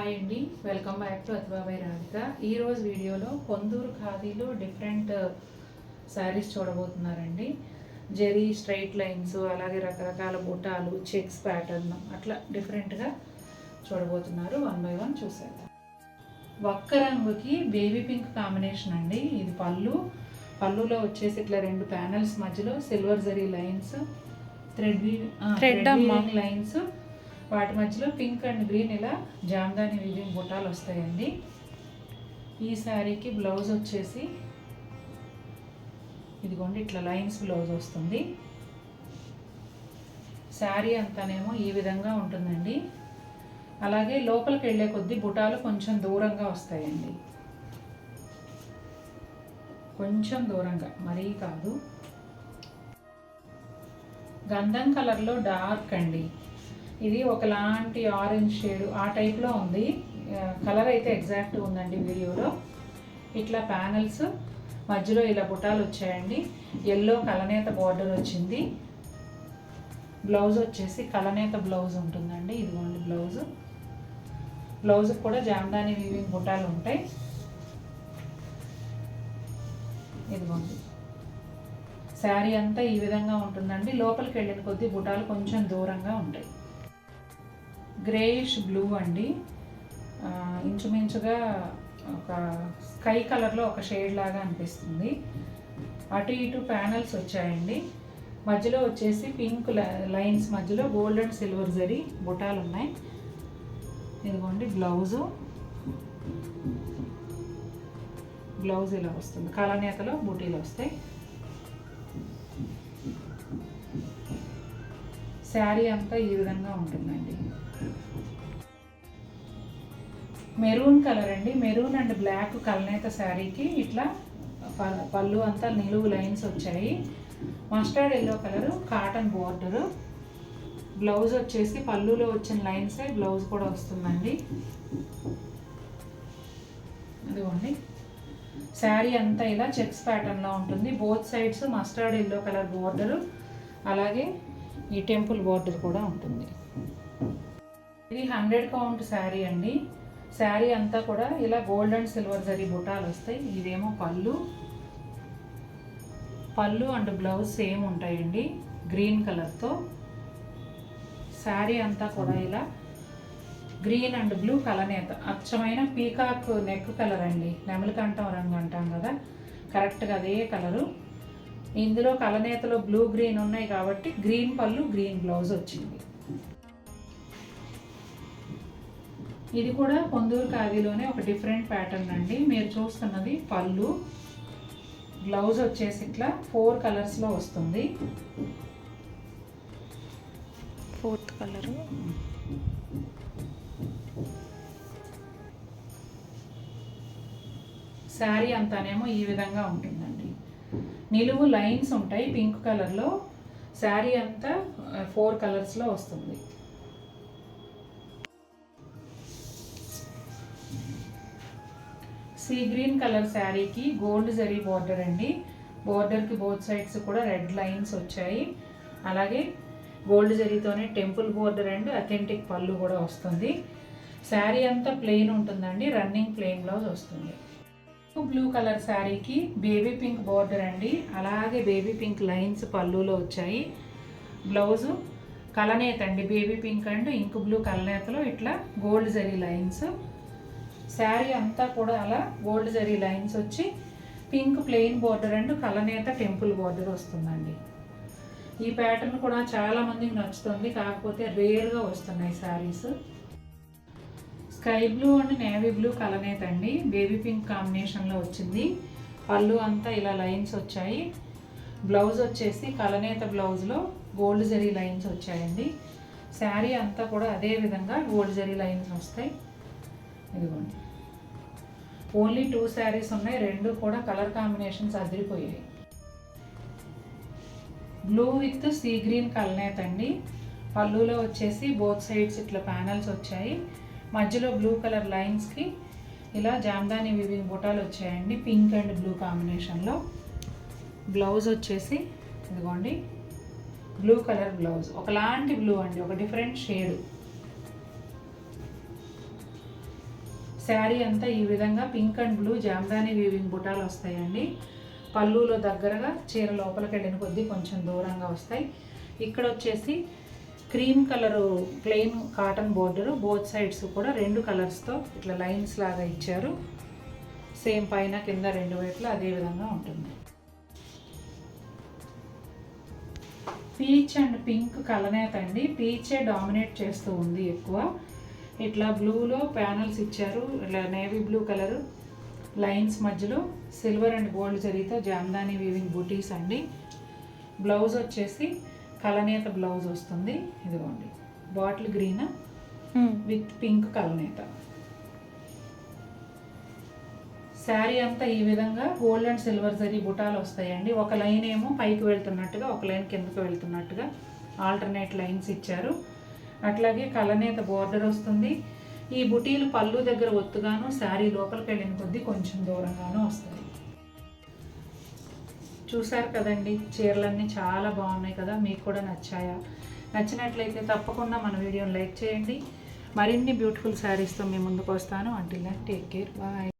Hi అండి, welcome back to అతిబాబాయ్ రాధిక. ఈరోజు వీడియోలో కొందూరు ఖాదీలో డిఫరెంట్ శారీస్ చూడబోతున్నారండి. జెరీ స్ట్రైట్ లైన్స్, అలాగే రకరకాల బుటాలు, చెక్స్ ప్యాటర్న్ అట్లా డిఫరెంట్గా చూడబోతున్నారు. 1 by 1 చూసేద్దాం. ఒక్క రంగుకి బేబీ పింక్ కాంబినేషన్ అండి. ఇది పళ్ళులో వచ్చేసి ఇట్లా 2 ప్యానల్స్ మధ్యలో silver zari lines, thread lines, వాటి మధ్యలో పింక్ అండ్ గ్రీన్ ఇలా జామ్దాని వీవింగ్ బుటాలు వస్తాయండి. ఈ శారీకి బ్లౌజ్ వచ్చేసి ఇదిగోండి ఇట్లా లైన్స్ బ్లౌజ్ వస్తుంది. శారీ అంతానేమో ఈ విధంగా ఉంటుందండి. అలాగే లోపలికి వెళ్ళే కొద్దీ బుటాలు కొంచెం దూరంగా వస్తాయండి, కొంచెం దూరంగా, మరీ కాదు. గంధం కలర్లో డార్క్ అండి. ఇది ఒకలాంటి ఆరెంజ్ షేడ్ ఆ టైప్లో ఉంది. కలర్ అయితే ఎగ్జాక్ట్గా ఉందండి వీడియోలో. ఇట్లా ప్యానల్స్ మధ్యలో ఇలా బుటాలు వచ్చాయండి. ఎల్లో కలనేత బార్డర్ వచ్చింది. బ్లౌజ్ వచ్చేసి కలనేత బ్లౌజ్ ఉంటుందండి. ఇదిగోండి బ్లౌజ్ కూడా జామ్దాని వీవింగ్ బుటాలు ఉంటాయి. ఇదిగోండి శారీ అంతా ఈ విధంగా ఉంటుందండి. లోపలికి వెళ్ళిన కొద్దీ బుటాలు కొంచెం దూరంగా ఉంటాయి. గ్రేయిష్ బ్లూ అండి, ఇంచుమించుగా ఒక స్కై కలర్లో ఒక షేడ్ లాగా అనిపిస్తుంది. అటు ఇటు ప్యానల్స్ వచ్చాయండి. మధ్యలో వచ్చేసి పింక్ లైన్స్ మధ్యలో గోల్డ్ అండ్ సిల్వర్ జరీ బుటాలు ఉన్నాయి. ఇదిగోండి బ్లౌజ్ ఇలా వస్తుంది. కలనేతలో బూటీలు వస్తాయి. శారీ అంతా ఈ విధంగా ఉంటుందండి. మెరూన్ కలర్ అండి. మెరూన్ అండ్ బ్లాక్ కలనేత శారీకి ఇట్లా పళ్ళు అంతా నిలువు లైన్స్ వచ్చాయి. Mustard yellow colour cotton border. Blouse వచ్చేసి పళ్ళులో వచ్చిన లైన్సే బ్లౌజ్ కూడా వస్తుందండి. అదిగోండి శారీ అంతా ఇలా చెక్స్ ప్యాటర్న్లో ఉంటుంది. Both sides mustard yellow colour border, అలాగే ఈ టెంపుల్ బోర్డర్ కూడా ఉంటుంది. ఇది 100 కౌంట్ శారీ అండి. శారీ అంతా కూడా ఇలా గోల్డ్ అండ్ సిల్వర్ జరీ బుటాలు వస్తాయి. ఇదేమో పళ్ళు అండ్ బ్లౌజ్ సేమ్ ఉంటాయండి, గ్రీన్ కలర్తో. శారీ అంతా కూడా ఇలా గ్రీన్ అండ్ బ్లూ కలనేత, అచ్చమైన పీకాక్ నెక్ కలర్ అండి. నెమలికంఠం రంగు అంటాం కదా, కరెక్ట్గా అదే కలరు. ఇందులో కలనేతలో బ్లూ గ్రీన్ ఉన్నాయి కాబట్టి గ్రీన్ పళ్ళు గ్రీన్ బ్లౌజ్ వచ్చింది. ఇది కూడా కొందూరు ఖాదీలోనే ఒక డిఫరెంట్ ప్యాటర్న్ అండి. మీరు చూస్తున్నది పళ్ళు. బ్లౌజ్ వచ్చేసి ఇట్లా 4 కలర్స్లో వస్తుంది. 4th colour. శారీ అంతానేమో ఈ విధంగా ఉంటుందండి. నిలువు లైన్స్ ఉంటాయి పింక్ కలర్లో. శారీ అంతా 4 కలర్స్లో వస్తుంది. సీ గ్రీన్ కలర్ శారీకి గోల్డ్ జరీ బోర్డర్ అండి. బోర్డర్కి బోత్ సైడ్స్ కూడా రెడ్ లైన్స్ వచ్చాయి. అలాగే గోల్డ్ జరీతోనే టెంపుల్ బోర్డర్ అండ్ అథెంటిక్ పళ్ళు కూడా వస్తుంది. శారీ అంతా ప్లెయిన్ ఉంటుందండి, రన్నింగ్ ప్లెయిన్ బ్లౌజ్ వస్తుంది. బ్లూ కలర్ శారీకి బేబీ పింక్ బోర్డర్ అండి. అలాగే బేబీ పింక్ లైన్స్ పళ్ళులో వచ్చాయి. బ్లౌజు కలనేత అండి, baby pink and ink blue కలనేతలో ఇట్లా గోల్డ్ జరీ లైన్స్. శారీ అంతా కూడా అలా గోల్డ్ జరీ లైన్స్ వచ్చి పింక్ ప్లెయిన్ బోర్డర్ అండ్ కలనేత టెంపుల్ బోర్డర్ వస్తుందండి. ఈ ప్యాటర్న్ కూడా చాలామందికి నచ్చుతుంది, కాకపోతే రేర్గా వస్తున్నాయి saris. Sky blue and navy blue కలనేత అండి, బేబీ పింక్ కాంబినేషన్లో వచ్చింది. పళ్ళు అంతా ఇలా లైన్స్ వచ్చాయి. బ్లౌజ్ వచ్చేసి కలనేత బ్లౌజ్లో గోల్డ్ జరీ లైన్స్ వచ్చాయండి. శారీ అంతా కూడా అదే విధంగా గోల్డ్ జరీ లైన్స్ వస్తాయి. ఇదిగోండి ఓన్లీ 2 శారీస్ ఉన్నాయి. 2 కూడా కలర్ కాంబినేషన్స్ అదిరిపోయాయి. బ్లూ విత్ సీ గ్రీన్ కలనేత అండి. పళ్ళులో వచ్చేసి బోత్ సైడ్స్ ఇట్లా ప్యానల్స్ వచ్చాయి. మధ్యలో బ్లూ కలర్ లైన్స్కి ఇలా జామ్దాని వీవింగ్ బుటాలు వచ్చాయండి, పింక్ అండ్ బ్లూ కాంబినేషన్లో. బ్లౌజ్ వచ్చేసి ఇదిగోండి బ్లూ కలర్ బ్లౌజ్, ఒకలాంటి బ్లూ అండి, ఒక డిఫరెంట్ షేడ్. శారీ అంతా ఈ విధంగా pink and blue Jamdani weaving బుటాలు వస్తాయండి. పళ్ళులో దగ్గరగా, చీర లోపలికి వెళ్ళిన కొద్దీ కొంచెం దూరంగా వస్తాయి. ఇక్కడ వచ్చేసి cream colour plain cotton border, both sides కూడా 2 కలర్స్తో ఇట్లా లైన్స్ లాగా ఇచ్చారు. సేమ్ పైన కింద 2 వైపులా అదే విధంగా ఉంటుంది. పీచ్ అండ్ పింక్ కలనేత అండి. పీచే డామినేట్ చేస్తూ ఉంది ఎక్కువ. ఇట్లా బ్లూలో ప్యానల్స్ ఇచ్చారు. ఇట్లా నేవీ బ్లూ కలరు లైన్స్ మధ్యలో సిల్వర్ అండ్ గోల్డ్ జరీతో జామ్దాని వీవింగ్ బూటీస్ అండి. బ్లౌజ్ వచ్చేసి కలనేత బ్లౌజ్ వస్తుంది. ఇదిగోండి బాటిల్ గ్రీన్ విత్ పింక్ కలనేత. శారీ అంతా ఈ విధంగా గోల్డ్ అండ్ సిల్వర్ జరీ బుటాలు వస్తాయండి. ఒక లైన్ ఏమో పైకి వెళ్తున్నట్టుగా, ఒక లైన్ కిందకు వెళ్తున్నట్టుగా ఆల్టర్నేట్ లైన్స్ ఇచ్చారు. అట్లాగే కలనేత బోర్డర్ వస్తుంది. ఈ బుటీలు పళ్ళు దగ్గర ఒత్తుగాను, శారీ లోపలికి వెళ్ళిన కొద్దీ కొంచెం దూరంగాను వస్తాయి. చూసారు కదండి, చీరలన్నీ చాలా బాగున్నాయి కదా. మీకు కూడా నచ్చాయా? నచ్చినట్లయితే తప్పకుండా మన వీడియోని లైక్ చేయండి. మరిన్ని బ్యూటిఫుల్ శారీస్తో మీ ముందుకు వస్తాను. Until then take care, bye.